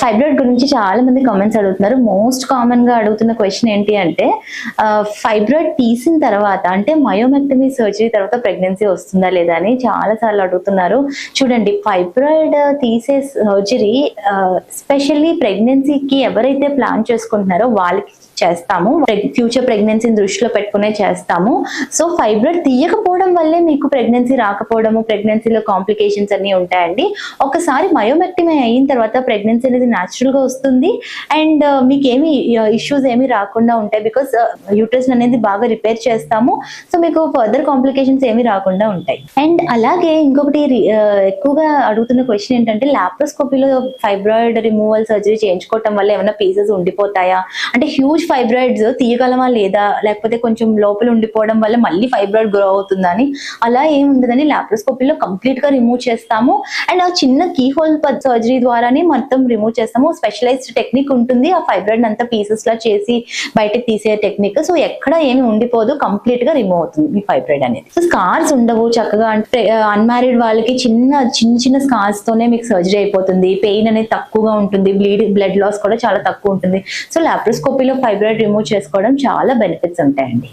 Fibroid గురించి చాలా మంది కామెంట్స్ అడుగుతున్నారు. మోస్ట్ కామన్ గా అడుగుతున్న క్వశ్చన్ ఏంటి అంటే ఫైబ్రాయిడ్ తీసిన తర్వాత అంటే మయోమెక్టమీ సర్జరీ తర్వాత ప్రెగ్నెన్సీ వస్తుందా లేదా అని చాలా సార్లు అడుగుతున్నారు. చూడండి, ఫైబ్రాయిడ్ తీసే సర్జరీ స్పెషల్లీ ప్రెగ్నెన్సీకి ఎవరైతే ప్లాన్ చేసుకుంటున్నారో వాళ్ళకి చేస్తాము. ఫ్యూచర్ ప్రెగ్నెన్సీని దృష్టిలో పెట్టుకునే చేస్తాము. సో ఫైబ్రాయిడ్ తీయకపోవడం వల్లే మీకు ప్రెగ్నెన్సీ రాకపోవడము, ప్రెగ్నెన్సీలో కాంప్లికేషన్స్ అన్ని ఉంటాయండి. ఒకసారి మయోమెక్టమీ అయిన తర్వాత ప్రెగ్నెన్సీ అనేది న్యాచురల్ గా వస్తుంది అండ్ మీకు ఏమి ఇష్యూస్ ఏమి రాకుండా ఉంటాయి. బికాస్ యూట్రస్ అనేది బాగా రిపేర్ చేస్తాము. సో మీకు ఫర్దర్ కాంప్లికేషన్స్ ఏమి రాకుండా ఉంటాయి. అండ్ అలాగే ఇంకొకటి ఎక్కువగా అడుగుతున్న క్వశ్చన్ ఏంటంటే లాప్రోస్కోపీలో ఫైబ్రాయిడ్ రిమూవల్ సర్జరీ చేయించుకోవటం వల్ల ఏమైనా పీసెస్ ఉండిపోతాయా, అంటే హ్యూజ్ ఫైబ్రాయిడ్స్ తీయగలమా లేదా, లేకపోతే కొంచెం లోపల ఉండిపోవడం వల్ల మళ్ళీ ఫైబ్రాయిడ్ గ్రో అవుతుందా అని. అలా ఏమి ఉండదని లాప్రోస్కోపీలో కంప్లీట్ గా రిమూవ్ చేస్తాము. అండ్ ఆ చిన్న కీ హోల్ సర్జరీ ద్వారానే మొత్తం రిమూవ్ చేస్తాము. స్పెషలైజ్డ్ టెక్నిక్ ఉంటుంది, ఆ ఫైబ్రాయిడ్ అంతా పీసెస్ లా చేసి బయటకు తీసే టెక్నిక్. సో ఎక్కడ ఏమి ఉండిపోదు, కంప్లీట్ గా రిమూవ్ అవుతుంది మీ ఫైబ్రాయిడ్ అనేది. సో స్కార్స్ ఉండవు చక్కగా. అంటే అన్మ్యారీడ్ వాళ్ళకి చిన్న చిన్న స్కార్స్ తోనే మీకు సర్జరీ అయిపోతుంది. పెయిన్ అనేది తక్కువగా ఉంటుంది, బ్లడ్ లాస్ కూడా చాలా తక్కువ ఉంటుంది. సో లాప్రోస్కోపీలో ఫైబ్రాయిడ్ రిమూవ్ చేసుకోవడం చాలా బెనిఫిట్స్ ఉంటాయండి.